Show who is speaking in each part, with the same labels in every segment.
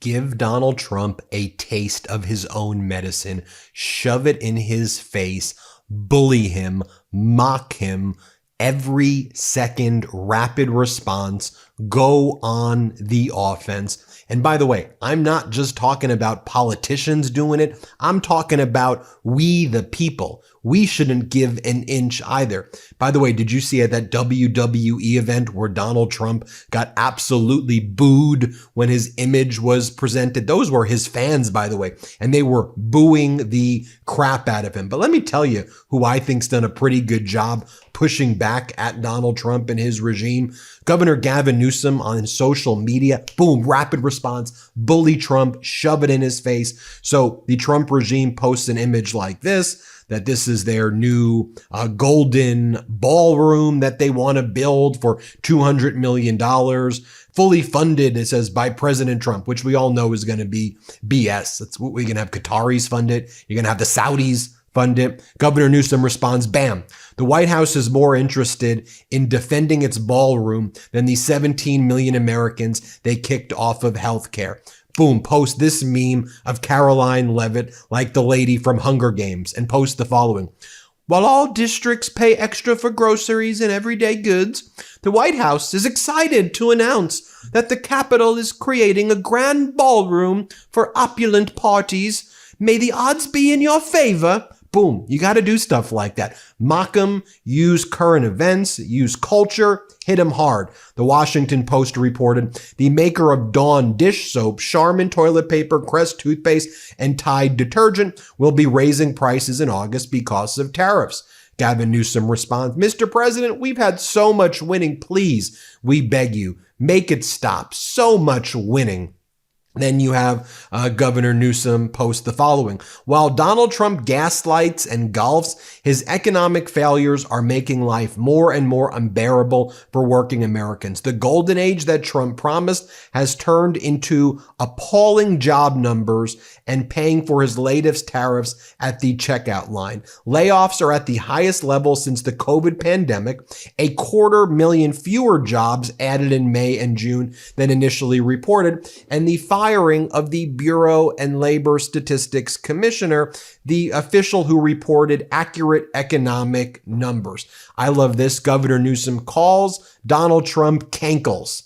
Speaker 1: give Donald Trump a taste of his own medicine, shove it in his face, bully him, mock him, every second rapid response, go on the offense. And by the way, I'm not just talking about politicians doing it. I'm talking about we, the people. We shouldn't give an inch either. By the way, did you see at that WWE event where Donald Trump got absolutely booed when his image was presented? Those were his fans, by the way, and they were booing the crap out of him. But let me tell you who I think's done a pretty good job pushing back at Donald Trump and his regime. Governor Gavin Newsom on social media, boom, rapid response, bully Trump, shove it in his face. So the Trump regime posts an image like this, that this is their new golden ballroom that they want to build for $200 million, fully funded, it says, by President Trump, which we all know is going to be BS. That's what we're going to have Qataris fund it. You're going to have the Saudis fund it. Governor Newsom responds, bam. The White House is more interested in defending its ballroom than the 17 million Americans they kicked off of healthcare. Boom, post this meme of Caroline Leavitt like the lady from Hunger Games and post the following. While all districts pay extra for groceries and everyday goods, the White House is excited to announce that the Capitol is creating a grand ballroom for opulent parties. May the odds be in your favor. Boom, you got to do stuff like that. Mock them, use current events, use culture, hit them hard. The Washington Post reported the maker of Dawn dish soap, Charmin toilet paper, Crest toothpaste, and Tide detergent will be raising prices in August because of tariffs. Gavin Newsom responds, Mr. President, we've had so much winning. Please, we beg you, make it stop. So much winning. Then you have Governor Newsom post the following. While Donald Trump gaslights and golfs, his economic failures are making life more and more unbearable for working Americans. The golden age that Trump promised has turned into appalling job numbers and paying for his latest tariffs at the checkout line. Layoffs are at the highest level since the COVID pandemic. 250,000 fewer jobs added in May and June than initially reported. And the firing of the Bureau and Labor Statistics Commissioner, the official who reported accurate economic numbers. I love this. Governor Newsom calls Donald Trump cankles.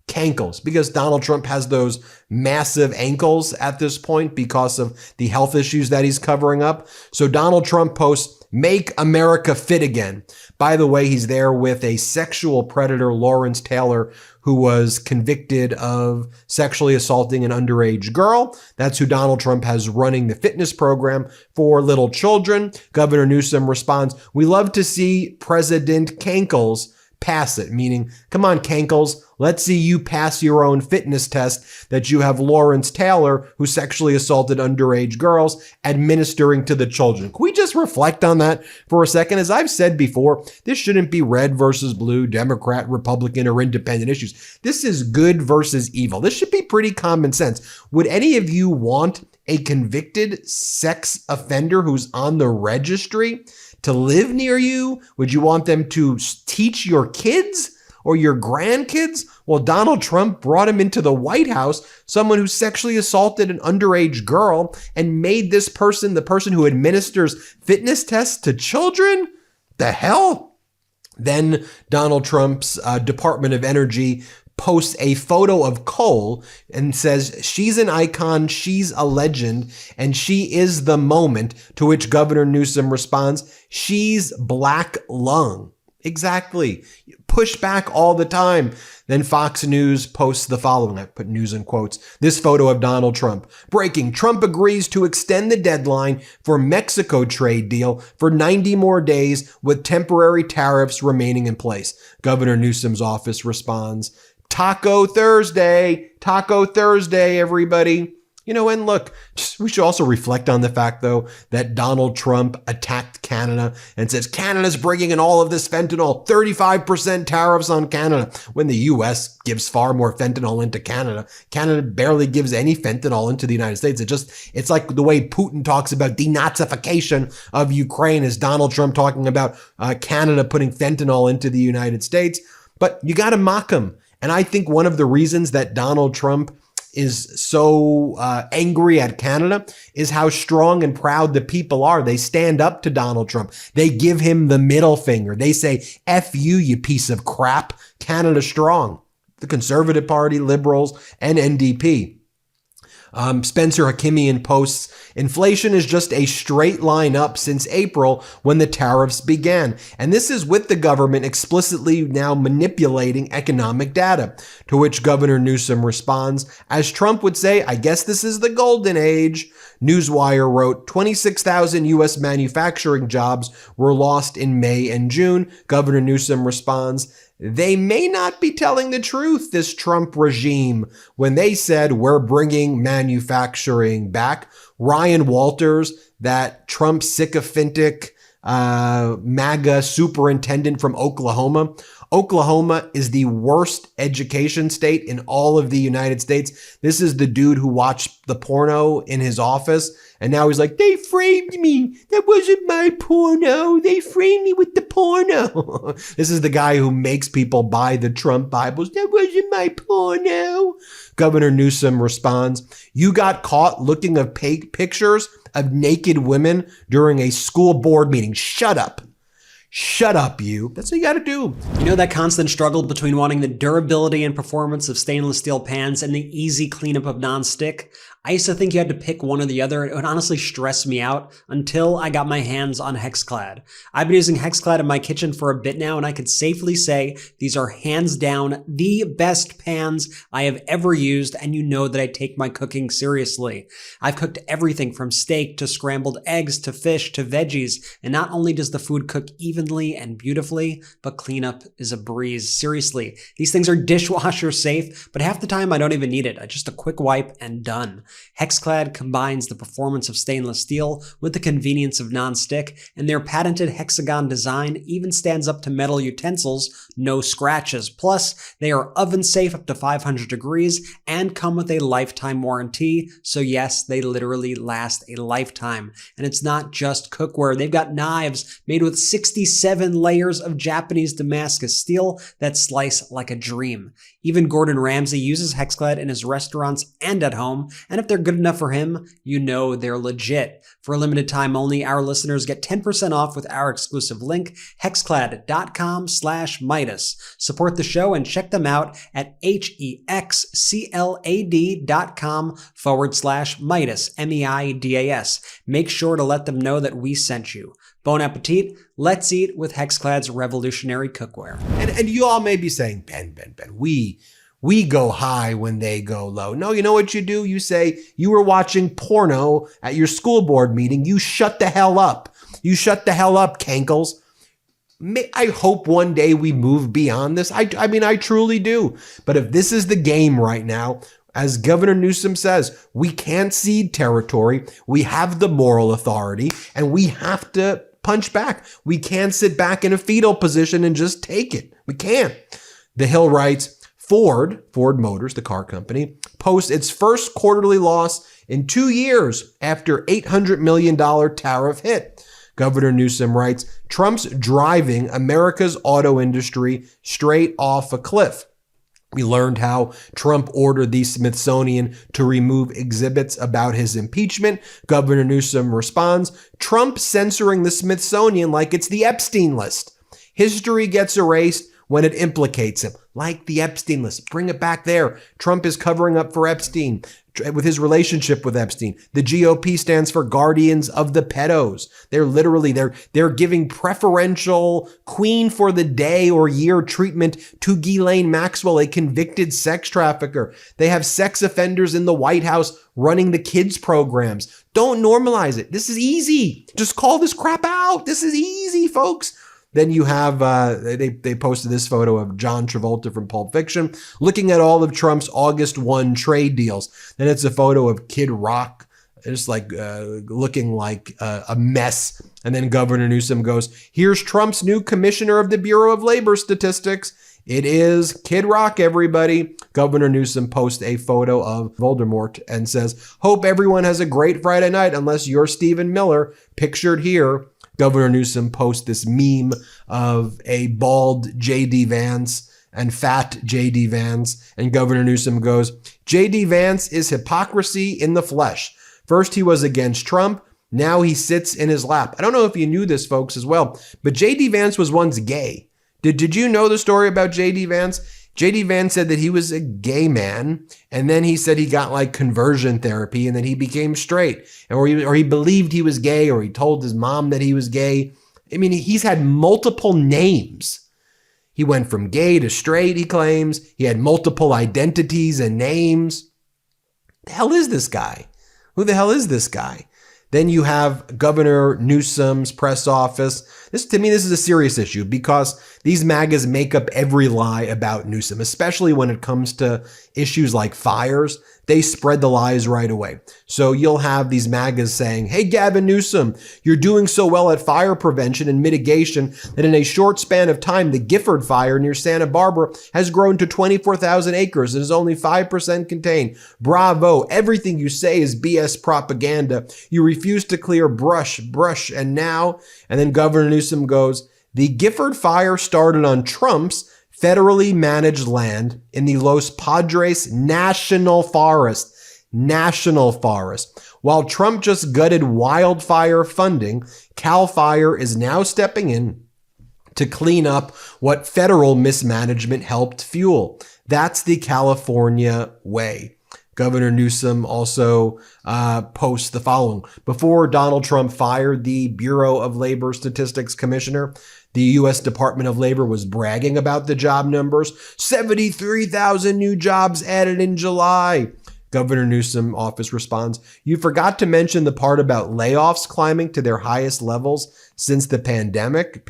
Speaker 1: Cankles, because Donald Trump has those massive ankles at this point because of the health issues that he's covering up. So Donald Trump posts, make America fit again. By the way, he's there with a sexual predator, Lawrence Taylor, who was convicted of sexually assaulting an underage girl. That's who Donald Trump has running the fitness program for little children. Governor Newsom responds, we love to see President Cankles pass it, meaning, come on, Cankles, let's see you pass your own fitness test that you have Lawrence Taylor, who sexually assaulted underage girls, administering to the children. Can we just reflect on that for a second? As I've said before, this shouldn't be red versus blue, Democrat, Republican, or independent issues. This is good versus evil. This should be pretty common sense. Would any of you want a convicted sex offender who's on the registry to live near you? Would you want them to teach your kids or your grandkids? Well, Donald Trump brought him into the White House, someone who sexually assaulted an underage girl, and made this person the person who administers fitness tests to children? The hell? Then Donald Trump's Department of Energy posts a photo of coal and says, she's an icon, she's a legend, and she is the moment, to which Governor Newsom responds, she's black lung. Exactly. Push back all the time. Then Fox News posts the following. I put news in quotes. This photo of Donald Trump. Breaking. Trump agrees to extend the deadline for Mexico trade deal for 90 more days with temporary tariffs remaining in place. Governor Newsom's office responds, Taco Thursday, everybody. You know, and look, we should also reflect on the fact, though, that Donald Trump attacked Canada and says Canada's bringing in all of this fentanyl, 35% tariffs on Canada, when the U.S. gives far more fentanyl into Canada. Canada barely gives any fentanyl into the United States. It's like the way Putin talks about denazification of Ukraine is Donald Trump talking about Canada putting fentanyl into the United States. But you got to mock him. And I think one of the reasons that Donald Trump is so angry at Canada is how strong and proud the people are. They stand up to Donald Trump. They give him the middle finger. They say, F you, you piece of crap. Canada strong. The Conservative Party, Liberals, and NDP. Spencer Hakimian posts, inflation is just a straight line up since April when the tariffs began. And this is with the government explicitly now manipulating economic data. To which Governor Newsom responds, as Trump would say, I guess this is the golden age. Newswire wrote 26,000 U.S. manufacturing jobs were lost in May and June. Governor Newsom responds, they may not be telling the truth, this Trump regime, when they said we're bringing manufacturing back. Ryan Walters, that Trump sycophantic MAGA superintendent from Oklahoma. Oklahoma is the worst education state in all of the United States. This is the dude who watched the porno in his office, and now he's like, they framed me. That wasn't my porno. They framed me with the porno. This is the guy who makes people buy the Trump Bibles. That wasn't my porno. Governor Newsom responds, you got caught looking at pictures of naked women during a school board meeting. Shut up. Shut up, you. That's what you gotta do.
Speaker 2: You know that constant struggle between wanting the durability and performance of stainless steel pans and the easy cleanup of nonstick? I used to think you had to pick one or the other. It would honestly stress me out until I got my hands on Hexclad. I've been using Hexclad in my kitchen for a bit now, and I could safely say these are hands down the best pans I have ever used, and you know that I take my cooking seriously. I've cooked everything from steak to scrambled eggs to fish to veggies, and not only does the food cook evenly and beautifully, but cleanup is a breeze. Seriously, these things are dishwasher safe, but half the time I don't even need it. Just a quick wipe and done. Hexclad combines the performance of stainless steel with the convenience of nonstick, and their patented hexagon design even stands up to metal utensils, no scratches. Plus, they are oven safe up to 500 degrees and come with a lifetime warranty. So yes, they literally last a lifetime. And it's not just cookware. They've got knives made with 67 layers of Japanese Damascus steel that slice like a dream. Even Gordon Ramsay uses Hexclad in his restaurants and at home, and if they're good enough for him, you know they're legit. For a limited time only, our listeners get 10% off with our exclusive link, hexclad.com/Meidas. Support the show and check them out at hexclad.com/Meidas, Meidas. Make sure to let them know that we sent you. Bon appetit. Let's eat with Hexclad's revolutionary cookware.
Speaker 1: And you all may be saying, Ben, we go high when they go low. No, you know what you do? You say you were watching porno at your school board meeting. You shut the hell up. You shut the hell up, cankles. I hope one day we move beyond this. I mean, I truly do. But if this is the game right now, as Governor Newsom says, we can't cede territory. We have the moral authority, and we have to punch back. We can't sit back in a fetal position and just take it. We can't. The Hill writes, Ford Motors, the car company, posts its first quarterly loss in 2 years after $800 million tariff hit. Governor Newsom writes, Trump's driving America's auto industry straight off a cliff. We learned how Trump ordered the Smithsonian to remove exhibits about his impeachment. Governor Newsom responds, Trump censoring the Smithsonian like it's the Epstein list. History gets erased when it implicates him, like the Epstein list. Bring it back there. Trump is covering up for Epstein with his relationship with Epstein. The GOP stands for Guardians of the Pedos. They're giving preferential queen for the day or year treatment to Ghislaine Maxwell, a convicted sex trafficker. They have sex offenders in the White House running the kids programs. Don't normalize it. This is easy. Just call this crap out. This is easy, folks. Then you have, they posted this photo of John Travolta from Pulp Fiction looking at all of Trump's August 1 trade deals. Then it's a photo of Kid Rock, just like looking like a mess. And then Governor Newsom goes, here's Trump's new commissioner of the Bureau of Labor Statistics. It is Kid Rock, everybody. Governor Newsom posts a photo of Voldemort and says, hope everyone has a great Friday night unless you're Stephen Miller, pictured here. Governor Newsom posts this meme of a bald J.D. Vance and fat J.D. Vance. And Governor Newsom goes, J.D. Vance is hypocrisy in the flesh. First he was against Trump. Now he sits in his lap. I don't know if you knew this, folks, as well, but J.D. Vance was once gay. Did you know the story about J.D. Vance? J.D. Vance said that he was a gay man, and then he said he got like conversion therapy, and then he became straight, or he believed he was gay, or he told his mom that he was gay. I mean, he's had multiple names. He went from gay to straight, he claims. He had multiple identities and names. The hell is this guy? Who the hell is this guy? Then you have Governor Newsom's press office. To me, this is a serious issue because these MAGAs make up every lie about Newsom, especially when it comes to issues like fires. They spread the lies right away. So you'll have these MAGAs saying, hey, Gavin Newsom, you're doing so well at fire prevention and mitigation that in a short span of time, the Gifford fire near Santa Barbara has grown to 24,000 acres and is only 5% contained. Bravo. Everything you say is BS propaganda. You refuse to clear brush, and now. And then Governor Newsom goes, the Gifford fire started on Trump's federally managed land in the Los Padres National Forest. While Trump just gutted wildfire funding, CAL FIRE is now stepping in to clean up what federal mismanagement helped fuel. That's the California way. Governor Newsom also posts the following. Before Donald Trump fired the Bureau of Labor Statistics Commissioner, the U.S. Department of Labor was bragging about the job numbers. 73,000 new jobs added in July. Governor Newsom office responds, you forgot to mention the part about layoffs climbing to their highest levels since the pandemic.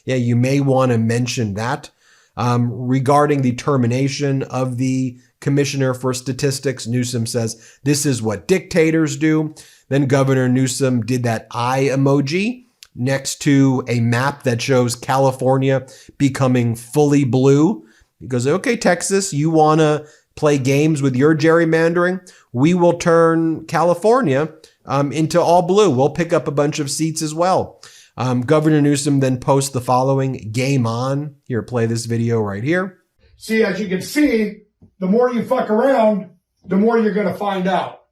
Speaker 1: Yeah, you may want to mention that. Regarding the termination of the Commissioner for Statistics, Newsom says, this is what dictators do. Then Governor Newsom did that eye emoji next to a map that shows California becoming fully blue. He goes, okay, Texas, you want to play games with your gerrymandering? We will turn California into all blue. We'll pick up a bunch of seats as well. Governor Newsom then posts the following, game on. Here, play this video right here.
Speaker 3: See, as you can see, the more you fuck around, the more you're going to find out.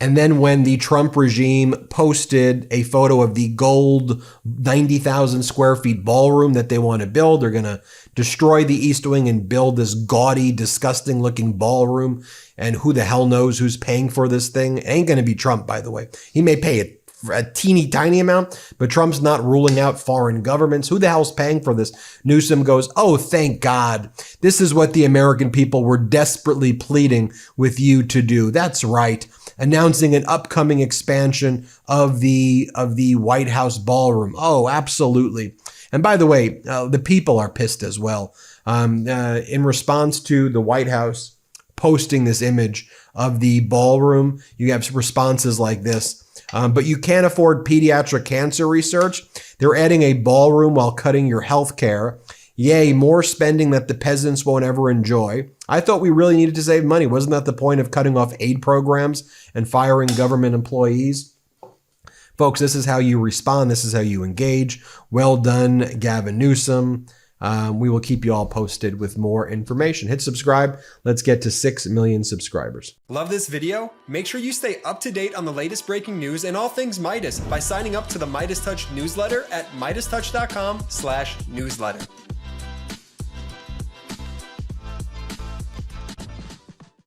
Speaker 1: And then when the Trump regime posted a photo of the gold 90,000 square feet ballroom that they want to build, they're going to destroy the East Wing and build this gaudy, disgusting looking ballroom. And who the hell knows who's paying for this thing? It ain't going to be Trump, by the way. He may pay a teeny tiny amount, but Trump's not ruling out foreign governments. Who the hell's paying for this? Newsom goes, oh, thank God. This is what the American people were desperately pleading with you to do. That's right. Announcing an upcoming expansion of the White House ballroom. Oh, absolutely. And by the way, the people are pissed as well. In response to the White House posting this image of the ballroom, you have responses like this. But you can't afford pediatric cancer research. They're adding a ballroom while cutting your health care. Yay, more spending that the peasants won't ever enjoy. I thought we really needed to save money. Wasn't that the point of cutting off aid programs and firing government employees? Folks, this is how you respond. This is how you engage. Well done, Gavin Newsom. We will keep you all posted with more information. Hit subscribe. Let's get to 6 million subscribers.
Speaker 4: Love this video? Make sure you stay up to date on the latest breaking news and all things Midas by signing up to the MeidasTouch newsletter at MeidasTouch.com/newsletter.